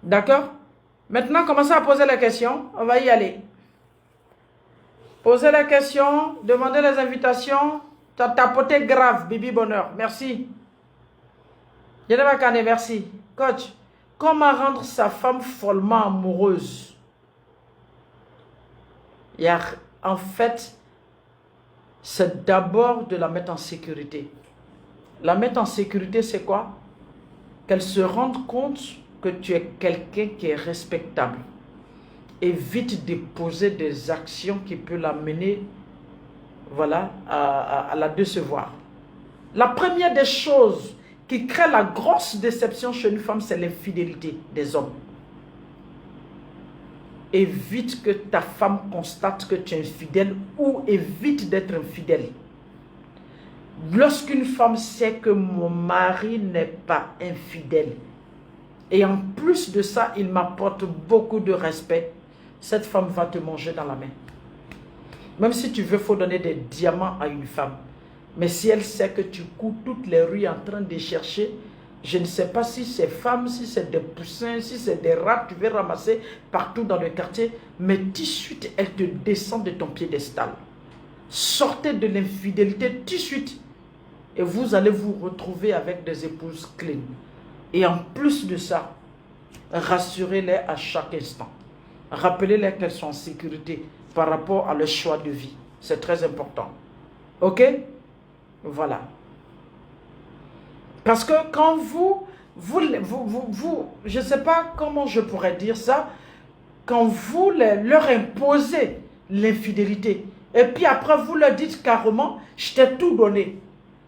D'accord? Maintenant, commencez à poser la question. On va y aller. Posez la question, demandez les invitations. T'as tapoté grave, Bibi Bonheur. Merci. Yeneba Kane, merci. Coach, comment rendre sa femme follement amoureuse? En fait, c'est d'abord de la mettre en sécurité. La mettre en sécurité, c'est quoi? Qu'elle se rende compte que tu es quelqu'un qui est respectable. Évite de poser des actions qui peuvent l'amener, voilà, à la décevoir. La première des choses qui crée la grosse déception chez une femme, c'est l'infidélité des hommes. Évite que ta femme constate que tu es infidèle ou évite d'être infidèle. Lorsqu'une femme sait que mon mari n'est pas infidèle et en plus de ça, il m'apporte beaucoup de respect, cette femme va te manger dans la main. Même si tu veux, il faut donner des diamants à une femme. Mais si elle sait que tu cours toutes les rues en train de chercher, je ne sais pas si c'est femmes, si c'est des poussins, si c'est des rats que tu veux ramasser partout dans le quartier, mais tout de suite, elle te descend de ton piédestal. Sortez de l'infidélité tout de suite et vous allez vous retrouver avec des épouses clean. Et en plus de ça, rassurez-les à chaque instant. Rappelez-les qu'elles sont en sécurité par rapport à leur choix de vie. C'est très important. Ok? Voilà. Parce que quand je ne sais pas comment je pourrais dire ça, quand vous leur imposez l'infidélité, et puis après vous leur dites carrément, je t'ai tout donné.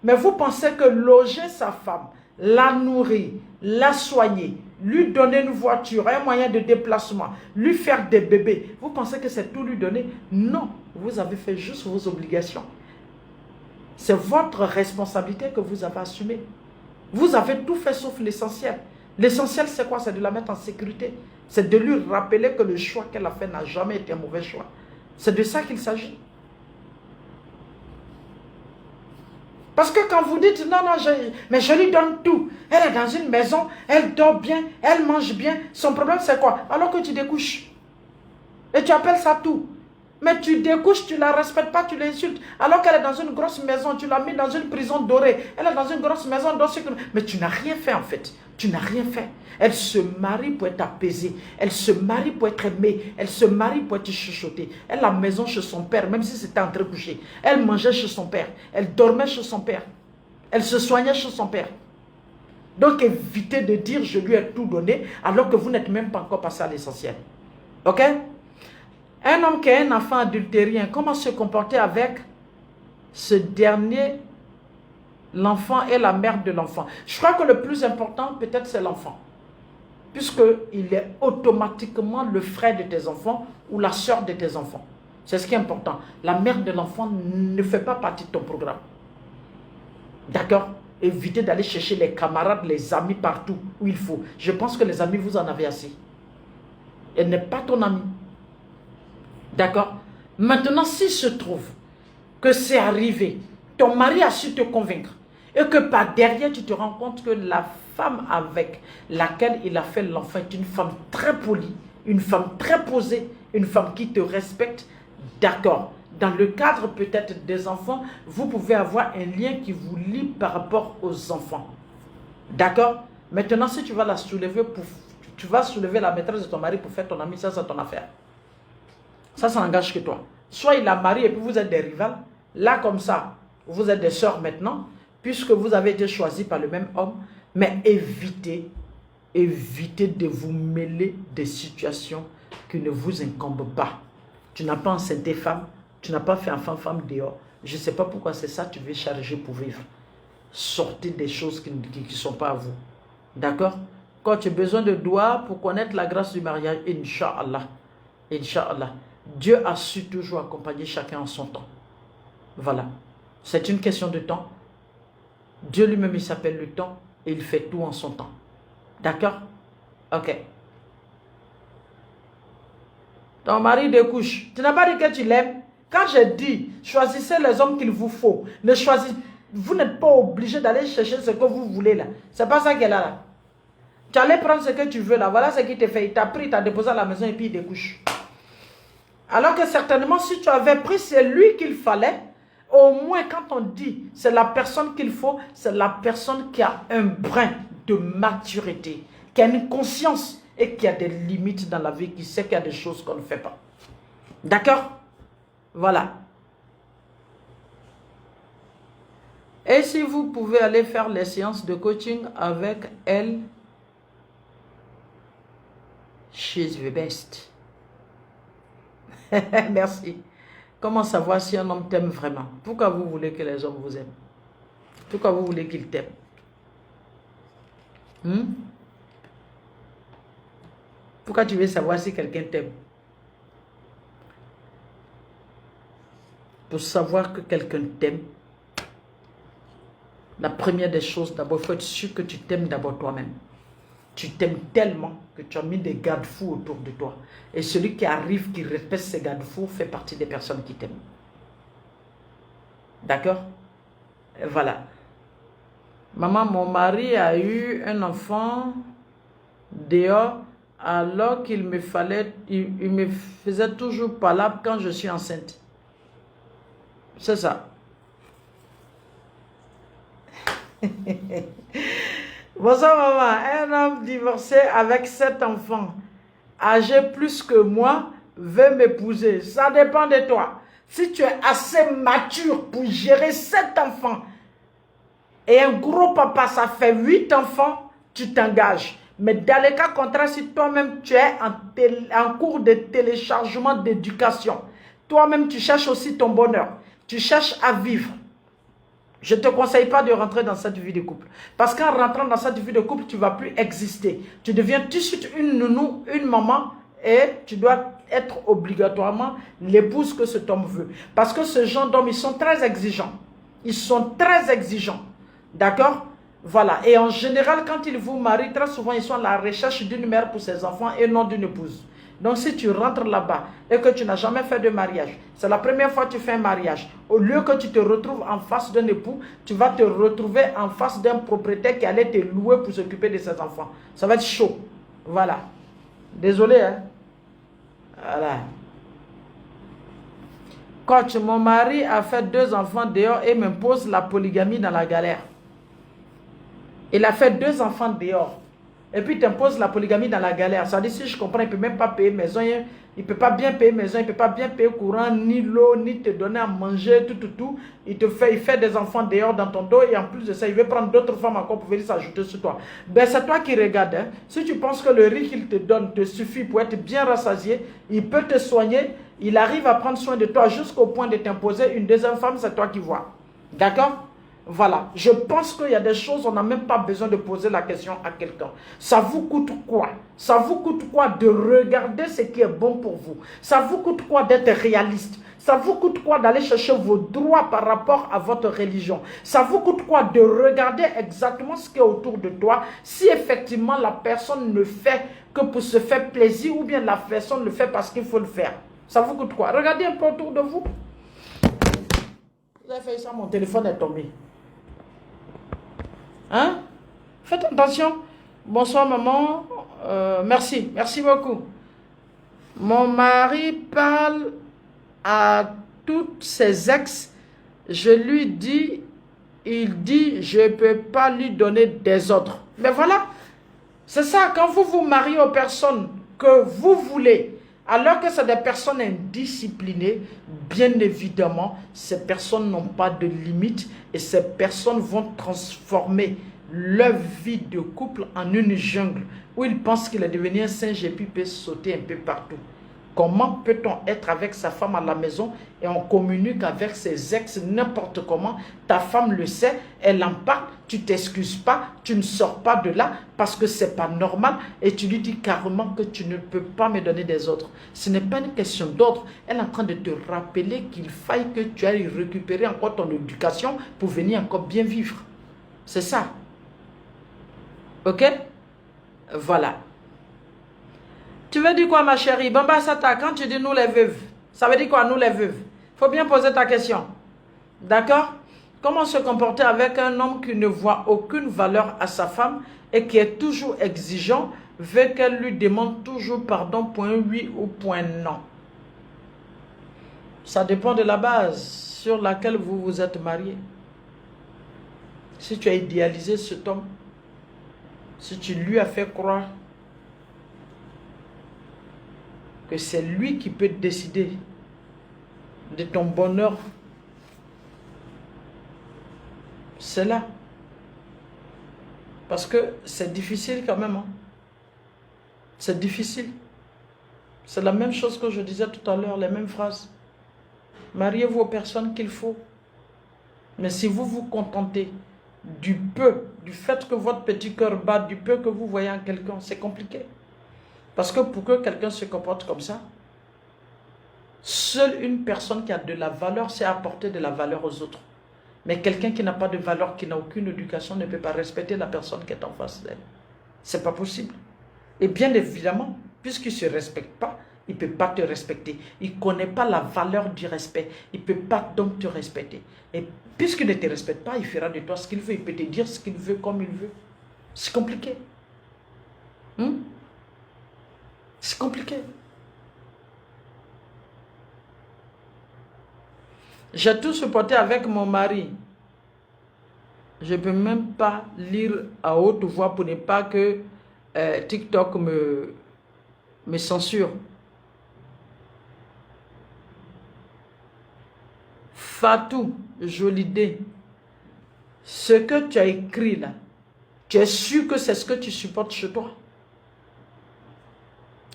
Mais vous pensez que loger sa femme, la nourrir, la soigner, lui donner une voiture, un moyen de déplacement, lui faire des bébés, vous pensez que c'est tout lui donner? Non, vous avez fait juste vos obligations. C'est votre responsabilité que vous avez assumée. Vous avez tout fait sauf l'essentiel. L'essentiel, c'est quoi? C'est de la mettre en sécurité. C'est de lui rappeler que le choix qu'elle a fait n'a jamais été un mauvais choix. C'est de ça qu'il s'agit. Parce que quand vous dites, non, mais je lui donne tout. Elle est dans une maison, elle dort bien, elle mange bien. Son problème, c'est quoi? Alors que tu découches. Et tu appelles ça tout. Mais tu découches, tu ne la respectes pas, tu l'insultes. Alors qu'elle est dans une grosse maison, tu l'as mis dans une prison dorée. Elle est dans une grosse maison, mais tu n'as rien fait en fait. Tu n'as rien fait. Elle se marie pour être apaisée. Elle se marie pour être aimée. Elle se marie pour être chuchotée. Elle a la maison chez son père, même si c'était entre couché. Elle mangeait chez son père. Elle dormait chez son père. Elle se soignait chez son père. Donc évitez de dire je lui ai tout donné alors que vous n'êtes même pas encore passé à l'essentiel. Ok? Un homme qui a un enfant adultérien, comment se comporter avec ce dernier, l'enfant et la mère de l'enfant? Je crois que le plus important, peut-être, c'est l'enfant. Puisqu'il est automatiquement le frère de tes enfants ou la soeur de tes enfants. C'est ce qui est important. La mère de l'enfant ne fait pas partie de ton programme. D'accord? Évitez d'aller chercher les camarades, les amis partout où il faut. Je pense que les amis, vous en avez assez. Elle n'est pas ton ami. D'accord? Maintenant, s'il se trouve que c'est arrivé, ton mari a su te convaincre, et que par derrière, tu te rends compte que la femme avec laquelle il a fait l'enfant est une femme très polie, une femme très posée, une femme qui te respecte, d'accord. Dans le cadre peut-être des enfants, vous pouvez avoir un lien qui vous lie par rapport aux enfants. D'accord? Maintenant, si tu vas la soulever, tu vas soulever la maîtresse de ton mari pour faire ton ami, ça c'est ton affaire. Ça n'engage que toi. Soit il a marié et puis vous êtes des rivales. Là, comme ça, vous êtes des sœurs maintenant, puisque vous avez été choisis par le même homme. Mais évitez de vous mêler des situations qui ne vous incombent pas. Tu n'as pas enceinté femme, tu n'as pas fait enfant-femme dehors. Je ne sais pas pourquoi c'est ça que tu veux charger pour vivre. Sortez des choses qui ne sont pas à vous. D'accord? Quand tu as besoin de doigts pour connaître la grâce du mariage, Inch'Allah. Inch'Allah. Dieu a su toujours accompagner chacun en son temps. Voilà. C'est une question de temps. Dieu lui-même, il s'appelle le temps et il fait tout en son temps. D'accord? Ok. Ton mari découche. Tu n'as pas dit que tu l'aimes. Quand j'ai dit, choisissez les hommes qu'il vous faut. Vous n'êtes pas obligé d'aller chercher ce que vous voulez là. C'est pas ça qu'elle a là. Tu allais prendre ce que tu veux là. Voilà ce qu'il t'a fait. Il t'a pris, il t'a déposé à la maison et puis il découche. Alors que certainement, si tu avais pris celui qu'il fallait, au moins quand on dit c'est la personne qu'il faut, c'est la personne qui a un brin de maturité, qui a une conscience et qui a des limites dans la vie, qui sait qu'il y a des choses qu'on ne fait pas. D'accord? Voilà. Et si vous pouvez aller faire les séances de coaching avec elle, she's the best. Merci. Comment savoir si un homme t'aime vraiment? Pourquoi vous voulez que les hommes vous aiment? Pourquoi vous voulez qu'ils t'aiment? Pourquoi tu veux savoir si quelqu'un t'aime? Pour savoir que quelqu'un t'aime, la première des choses, d'abord, il faut être sûr que tu t'aimes d'abord toi-même. Tu t'aimes tellement que tu as mis des garde-fous autour de toi. Et celui qui arrive, qui respecte ces garde-fous, fait partie des personnes qui t'aiment. D'accord? Voilà. Maman, mon mari a eu un enfant dehors alors qu'il me fallait, il me faisait toujours palabre quand je suis enceinte. C'est ça. Bonsoir maman, un homme divorcé avec 7 enfants, âgé plus que moi, veut m'épouser. Ça dépend de toi. Si tu es assez mature pour gérer 7 enfants et un gros papa, ça fait 8 enfants, tu t'engages. Mais dans le cas contraire, si toi-même tu es en cours de téléchargement d'éducation, toi-même tu cherches aussi ton bonheur, tu cherches à vivre, je ne te conseille pas de rentrer dans cette vie de couple. Parce qu'en rentrant dans cette vie de couple, tu ne vas plus exister. Tu deviens tout de suite une nounou, une maman, et tu dois être obligatoirement l'épouse que cet homme veut. Parce que ce genre d'hommes, ils sont très exigeants. Ils sont très exigeants. D'accord? Voilà. Et en général, quand ils vous marient, très souvent, ils sont à la recherche d'une mère pour ses enfants et non d'une épouse. Donc, si tu rentres là-bas et que tu n'as jamais fait de mariage, c'est la première fois que tu fais un mariage. Au lieu que tu te retrouves en face d'un époux, tu vas te retrouver en face d'un propriétaire qui allait te louer pour s'occuper de ses enfants. Ça va être chaud. Voilà. Désolé, hein. Voilà. Coach, mon mari a fait 2 enfants dehors et m'impose la polygamie dans la galère. Il a fait 2 enfants dehors. Et puis, il t'impose la polygamie dans la galère. Ça dit, si je comprends, il ne peut même pas payer maison. Il ne peut pas bien payer maison, il ne peut pas bien payer courant, ni l'eau, ni te donner à manger, tout. Il fait des enfants dehors dans ton dos. Et en plus de ça, il veut prendre d'autres femmes encore pour venir s'ajouter sur toi. Ben, c'est toi qui regardes. Hein. Si tu penses que le riz qu'il te donne te suffit pour être bien rassasié, il peut te soigner. Il arrive à prendre soin de toi jusqu'au point de t'imposer une deuxième femme. C'est toi qui vois. D'accord? Voilà, je pense qu'il y a des choses, on n'a même pas besoin de poser la question à quelqu'un. Ça vous coûte quoi? Ça vous coûte quoi de regarder ce qui est bon pour vous? Ça vous coûte quoi d'être réaliste? Ça vous coûte quoi d'aller chercher vos droits par rapport à votre religion? Ça vous coûte quoi de regarder exactement ce qui est autour de toi? Si effectivement la personne ne fait que pour se faire plaisir ou bien la personne le fait parce qu'il faut le faire. Ça vous coûte quoi? Regardez un peu autour de vous. Vous avez fait ça, mon téléphone est tombé. Hein? Faites attention. Bonsoir maman. Merci beaucoup. Mon mari parle à toutes ses ex. Je lui dis, il dit, je ne peux pas lui donner des autres. Mais voilà, c'est ça, quand vous vous mariez aux personnes que vous voulez, alors que c'est des personnes indisciplinées, bien évidemment, ces personnes n'ont pas de limites et ces personnes vont transformer leur vie de couple en une jungle où ils pensent qu'il est devenu un singe et puis peut sauter un peu partout. Comment peut-on être avec sa femme à la maison et on communique avec ses ex n'importe comment? Ta femme le sait, elle en parle, tu t'excuses pas, tu ne sors pas de là parce que c'est pas normal et tu lui dis carrément que tu ne peux pas me donner des autres. Ce n'est pas une question d'ordre. Elle est en train de te rappeler qu'il faille que tu ailles récupérer encore ton éducation pour venir encore bien vivre. C'est ça. Ok? Voilà. Tu veux dire quoi, ma chérie? Bamba Sata, quand tu dis nous les veuves, ça veut dire quoi, nous les veuves? Il faut bien poser ta question. D'accord? Comment se comporter avec un homme qui ne voit aucune valeur à sa femme et qui est toujours exigeant, veut qu'elle lui demande toujours pardon pour un oui ou pour un non. Ça dépend de la base sur laquelle vous vous êtes marié. Si tu as idéalisé cet homme, si tu lui as fait croire que c'est lui qui peut décider de ton bonheur, c'est là. Parce que c'est difficile quand même. Hein? C'est difficile. C'est la même chose que je disais tout à l'heure, les mêmes phrases. Mariez-vous aux personnes qu'il faut. Mais si vous vous contentez du peu, du fait que votre petit cœur bat, du peu que vous voyez en quelqu'un, c'est compliqué. Parce que pour que quelqu'un se comporte comme ça, seule une personne qui a de la valeur, c'est apporter de la valeur aux autres. Mais quelqu'un qui n'a pas de valeur, qui n'a aucune éducation, ne peut pas respecter la personne qui est en face d'elle. C'est pas possible. Et bien évidemment, puisqu'il ne se respecte pas, il ne peut pas te respecter. Il ne connaît pas la valeur du respect. Il ne peut pas donc te respecter. Et puisqu'il ne te respecte pas, il fera de toi ce qu'il veut. Il peut te dire ce qu'il veut comme il veut. C'est compliqué. C'est compliqué. J'ai tout supporté avec mon mari. Je ne peux même pas lire à haute voix pour ne pas que TikTok me censure. Fatou, Jolidé, ce que tu as écrit là, tu es sûr que c'est ce que tu supportes chez toi?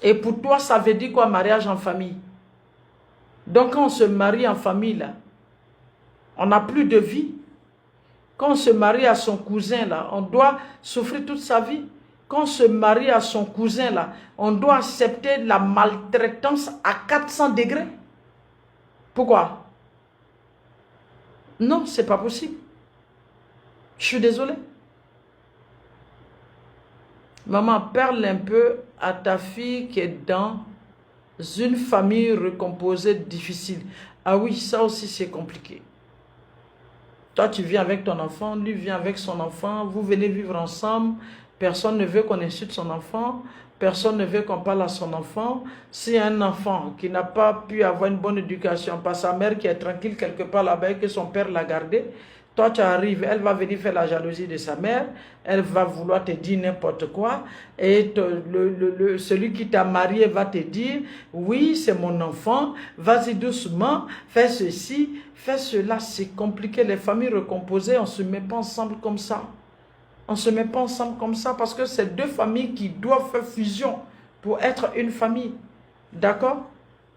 Et pour toi, ça veut dire quoi, mariage en famille? Donc quand on se marie en famille là, on n'a plus de vie. Quand on se marie à son cousin là, on doit souffrir toute sa vie. Quand on se marie à son cousin là, on doit accepter la maltraitance à 400 degrés. Pourquoi? Non, c'est pas possible. Je suis désolée. Maman, parle un peu à ta fille qui est dans une famille recomposée difficile. Ah oui, ça aussi c'est compliqué. Toi, tu viens avec ton enfant, lui vient avec son enfant, vous venez vivre ensemble, personne ne veut qu'on insulte son enfant, personne ne veut qu'on parle à son enfant. Si un enfant qui n'a pas pu avoir une bonne éducation par sa mère qui est tranquille quelque part là-bas et que son père l'a gardé, toi tu arrives, elle va venir faire la jalousie de sa mère, elle va vouloir te dire n'importe quoi et celui qui t'a marié va te dire oui c'est mon enfant, vas-y doucement, fais ceci, fais cela. C'est compliqué, les familles recomposées, on ne se met pas ensemble comme ça. On ne se met pas ensemble comme ça parce que c'est deux familles qui doivent faire fusion pour être une famille. D'accord?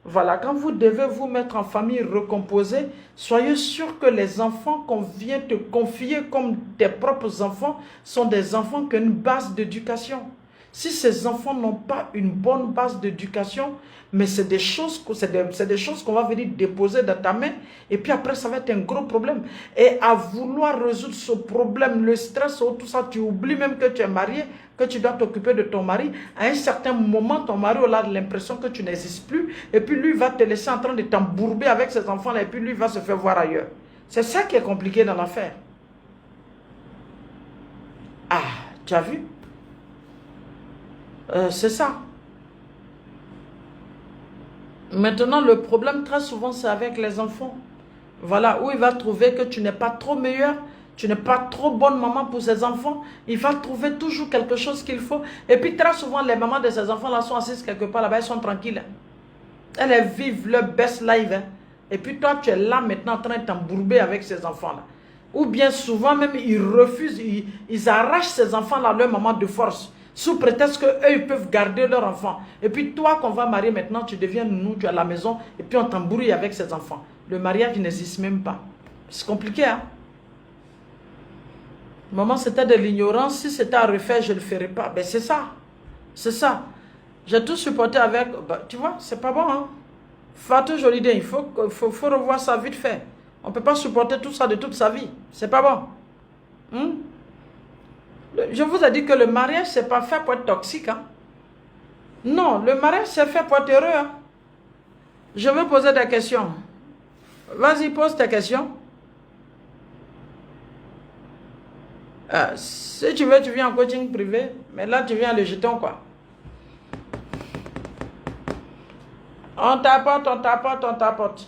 Voilà, quand vous devez vous mettre en famille recomposée, soyez sûr que les enfants qu'on vient te confier comme tes propres enfants sont des enfants qui ont une base d'éducation. Si ces enfants n'ont pas une bonne base d'éducation, mais c'est des choses qu'on va venir déposer dans ta main et puis après ça va être un gros problème. Et à vouloir résoudre ce problème, le stress ou tout ça, tu oublies même que tu es marié, que tu dois t'occuper de ton mari. À un certain moment, ton mari aura l'impression que tu n'existes plus et puis lui va te laisser en train de t'embourber avec ses enfants-là et puis lui va se faire voir ailleurs. C'est ça qui est compliqué dans l'affaire. Ah, tu as vu? C'est ça. Maintenant, le problème très souvent, c'est avec les enfants. Voilà, où il va trouver que tu n'es pas trop meilleur, tu n'es pas trop bonne maman pour ses enfants. Il va trouver toujours quelque chose qu'il faut. Et puis très souvent, les mamans de ces enfants-là sont assises quelque part là-bas, elles sont tranquilles. Elles vivent leur best life. Hein. Et puis toi, tu es là maintenant en train de t'embourber avec ces enfants-là. Ou bien souvent même, ils refusent, ils arrachent ces enfants-là à leur maman de force. Sous prétexte qu'eux, ils peuvent garder leur enfant. Et puis toi, qu'on va marier maintenant, tu deviens nounou, tu es à la maison, et puis on t'embrouille avec ses enfants. Le mariage n'existe même pas. C'est compliqué, hein? Maman, c'était de l'ignorance. Si c'était à refaire, je ne le ferais pas. Ben c'est ça. C'est ça. J'ai tout supporté avec... Ben, tu vois, c'est pas bon, hein? Fatou Jolidé, il faut revoir ça vite fait. On ne peut pas supporter tout ça de toute sa vie. C'est pas bon. Je vous ai dit que le mariage, ce n'est pas fait pour être toxique. Hein? Non, le mariage, c'est fait pour être heureux. Hein? Je vais poser des questions. Vas-y, pose tes questions. Si tu veux, tu viens en coaching privé. Mais là, tu viens le jeton, quoi. On tapote, on tapote, on tapote.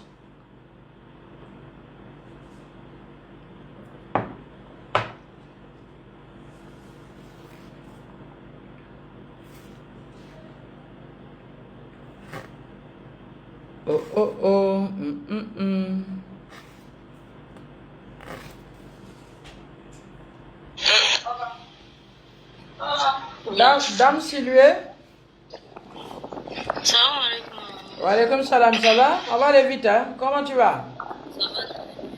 Oh, oh, oh. Dame Silhouette. Salam alaikum. Wa alaikum salam, ça va? On va aller vite, hein? Comment tu vas?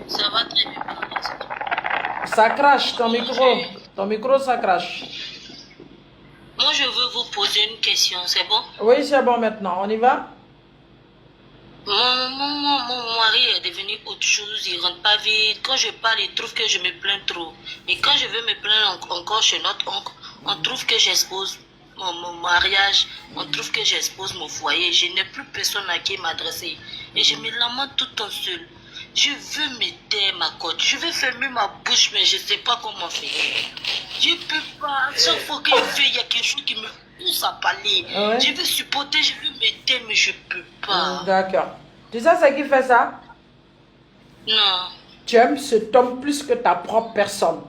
Ça va très bien. Ça crache, ton micro. Ton micro, ça crache. Moi, je veux vous poser une question, c'est bon? Oui, c'est bon maintenant. On y va? Mon mari est devenu autre chose, il rentre pas vite. Quand je parle, il trouve que je me plains trop. Et quand je veux me plaindre encore chez notre oncle, on trouve que j'expose mon mariage, on trouve que j'expose mon foyer. Je n'ai plus personne à qui m'adresser. Et je me lamente tout en seul. Je veux me taire ma côte, je veux fermer ma bouche, mais je ne sais pas comment faire. Je ne peux pas. Chaque fois qu'il fait, il y a quelque chose qui me pousse à parler. Ouais. Je veux supporter, je veux me taire, mais je ne peux pas. D'accord. Tu sais ce qui fait ça? Non. Tu aimes cet homme plus que ta propre personne.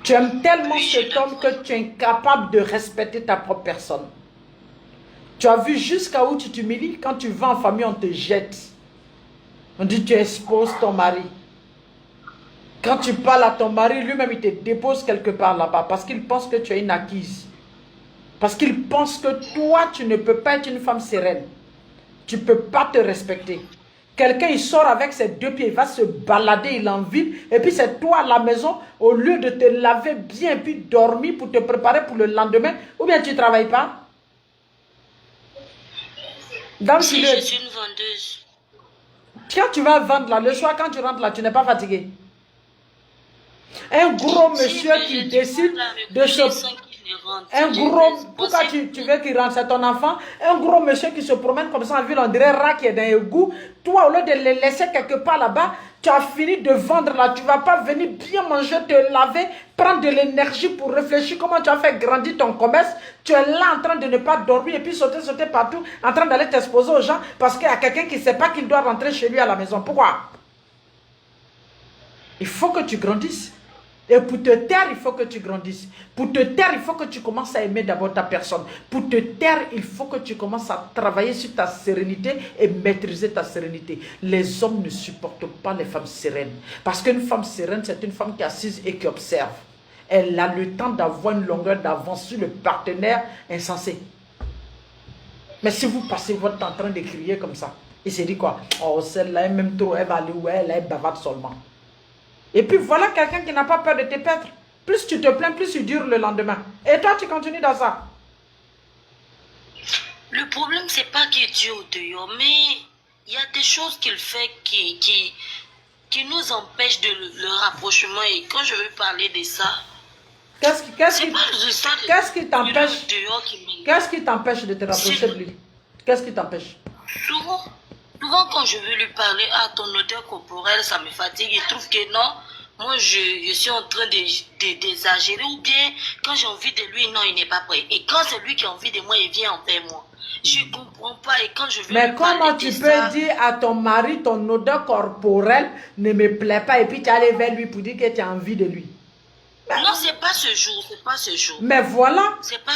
Tu aimes tellement cet homme que tu es incapable de respecter ta propre personne. Tu as vu jusqu'à où tu t'humilies? Quand tu vas en famille, on te jette. On dit tu exposes ton mari. Quand tu parles à ton mari, lui-même il te dépose quelque part là-bas parce qu'il pense que tu es une acquise. Parce qu'il pense que toi, tu ne peux pas être une femme sereine. Tu ne peux pas te respecter. Quelqu'un, il sort avec ses deux pieds, il va se balader, il en vide. Et puis c'est toi à la maison, au lieu de te laver bien, puis dormir pour te préparer pour le lendemain. Ou bien tu ne travailles pas? Si je suis une vendeuse. Quand tu vas vendre là, le soir quand tu rentres là, tu n'es pas fatigué? Un gros monsieur qui décide de se... Un gros... Pourquoi tu veux qu'il rentre? C'est ton enfant? Un gros monsieur qui se promène comme ça en ville, on dirait rat qui est dans un égout. Toi, au lieu de le laisser quelque part là-bas, tu as fini de vendre là. Tu ne vas pas venir bien manger, te laver, prendre de l'énergie pour réfléchir comment tu as fait grandir ton commerce. Tu es là en train de ne pas dormir et puis sauter partout, en train d'aller t'exposer aux gens parce qu'il y a quelqu'un qui ne sait pas qu'il doit rentrer chez lui à la maison. Pourquoi? Il faut que tu grandisses. Et pour te taire, il faut que tu grandisses. Pour te taire, il faut que tu commences à aimer d'abord ta personne. Pour te taire, il faut que tu commences à travailler sur ta sérénité et maîtriser ta sérénité. Les hommes ne supportent pas les femmes sereines. Parce qu'une femme sereine, c'est une femme qui est assise et qui observe. Elle a le temps d'avoir une longueur d'avance sur le partenaire insensé. Mais si vous passez votre temps en train de crier comme ça, il se dit quoi? Oh, celle-là est même trop, elle va aller où elle est bavarde seulement. Et puis voilà quelqu'un qui n'a pas peur de te perdre. Plus tu te plains, plus tu dures le lendemain. Et toi, tu continues dans ça. Le problème, c'est pas qu'il est Dieu au dehors, mais il y a des choses qu'il fait qui nous empêchent de le rapprochement. Et quand je veux parler de ça, qu'est-ce qui t'empêche? Qu'est-ce qui t'empêche de te rapprocher de lui? Qu'est-ce qui t'empêche? Souvent, quand je veux lui parler, ton odeur corporelle, ça me fatigue. Il trouve que non, moi, je suis en train d'exagérer. Ou bien, quand j'ai envie de lui, non, il n'est pas prêt. Et quand c'est lui qui a envie de moi, il vient envers moi. Je ne comprends pas. Et quand je veux Mais comment tu peux dire à ton mari, ton odeur corporelle ne me plaît pas, et puis tu allais vers lui pour dire que tu as envie de lui? Non, c'est pas ce jour, c'est pas ce jour. Mais voilà.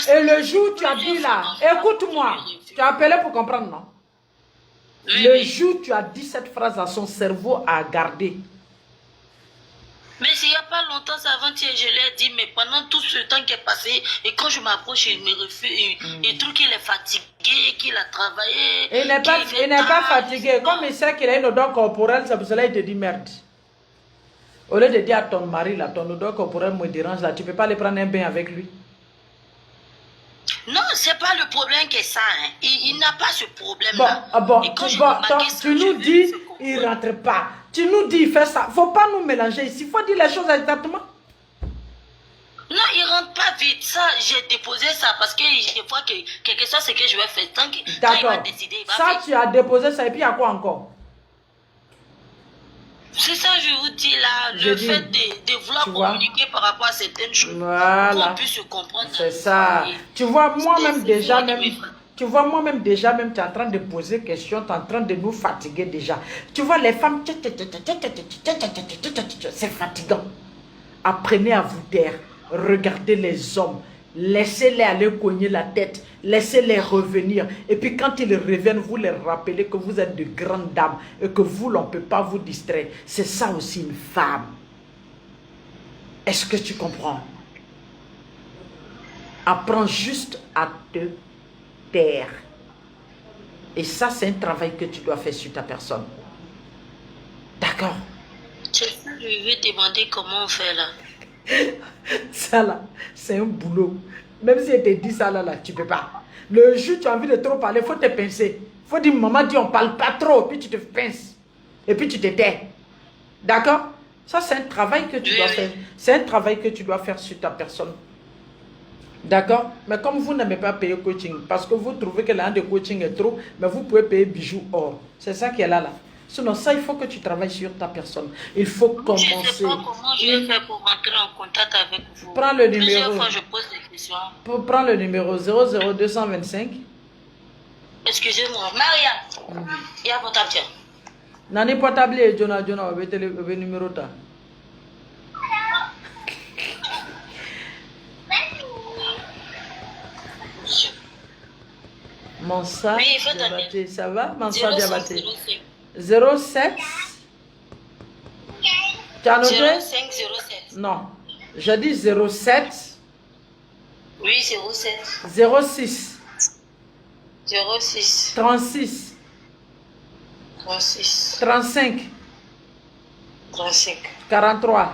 Et le jour où tu as dit là, écoute-moi, tu as appelé pour comprendre, non? Le jour où tu as dit cette phrase à son cerveau à garder. Mais il n'y a pas longtemps, avant-hier, je l'ai dit, mais pendant tout ce temps qui est passé, et quand je m'approche, il me refuse, il trouve qu'il est fatigué, qu'il a travaillé. Il n'est pas fatigué. Comme il sait qu'il a une odeur corporelle, c'est pour cela qu'il te dit merde. Au lieu de dire à ton mari, là, ton odeur corporelle me dérange, là, tu ne peux pas aller prendre un bain avec lui. Non, c'est pas le problème que ça. Hein. Il n'a pas ce problème-là. Tu nous dis, il ne rentre pas. Tu nous dis, il fait ça. Il ne faut pas nous mélanger ici. Il faut dire les choses exactement. Non, il ne rentre pas vite. Ça, j'ai déposé ça parce que je vois que quelque chose, c'est que je vais faire. Tant qu'il va décider, il va faire. Ça, tu as déposé ça et puis il y a quoi encore? C'est ça, je vous dis là, Je le dis, fait de vouloir tu vois? communiquer par rapport à certaines choses, Voilà. qu'on puisse se comprendre. C'est ça. Tu vois, moi-même C'est déjà, moi qui même, tu vois, moi-même déjà, même, tu es en train de poser questions, tu es en train de nous fatiguer déjà. Tu vois, les femmes, c'est fatigant. Apprenez à vous taire. Regardez les hommes. Laissez-les aller cogner la tête. Laissez-les revenir. Et puis quand ils reviennent, vous les rappelez que vous êtes de grandes dames et que vous, on ne peut pas vous distraire. C'est ça aussi une femme. Est-ce que tu comprends? Apprends juste à te taire. Et ça, c'est un travail que tu dois faire sur ta personne. D'accord? Je vais demander comment on fait là. Ça là, c'est un boulot. Même si elle te dit ça là, tu ne peux pas. Le jour tu as envie de trop parler, il faut te pincer. Il faut dire, maman dit on ne parle pas trop, puis tu te pinces. Et puis tu te tais. D'accord? Ça, c'est un travail que tu dois faire. C'est un travail que tu dois faire sur ta personne. D'accord? Mais comme vous n'aimez pas payer coaching, parce que vous trouvez que l'un de coaching est trop, mais vous pouvez payer bijoux or. C'est ça qui est là, là. Sinon, ça, il faut que tu travailles sur ta personne. Il faut commencer. Je ne sais pas comment je vais faire pour rentrer en contact avec vous. Prends le numéro. Plusieurs fois, je pose des questions. Prends le numéro 00225. Excusez-moi. Maria, il y a votre absent. Nani portable et Jonah, le numéro ta. Mansa Oui, il faut Diabaté, ça va? Mansa 05 Diabaté. 05 07. Tu as noté? 05 07. Non. J'ai dit 07. Oui, 07. 06. 06. 36. 36. 35. 35. 43.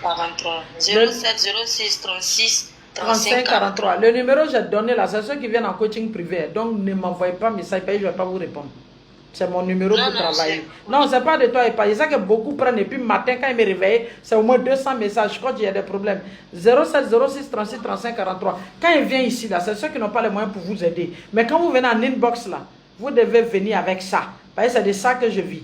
43. 07 06 36. 35 43. Le numéro que j'ai donné là, c'est ceux qui viennent en coaching privé. Donc ne m'envoyez pas message, je ne vais pas vous répondre. C'est mon numéro pour travailler. Non, ce n'est pas de toi et pas. Il y a que beaucoup prennent et puis matin quand ils me réveillent, c'est au moins 200 messages. Je crois qu'il y a des problèmes. 07 06 36 35 43. Quand ils viennent ici là, c'est ceux qui n'ont pas les moyens pour vous aider. Mais quand vous venez en inbox là, vous devez venir avec ça. Parce que c'est de ça que je vis.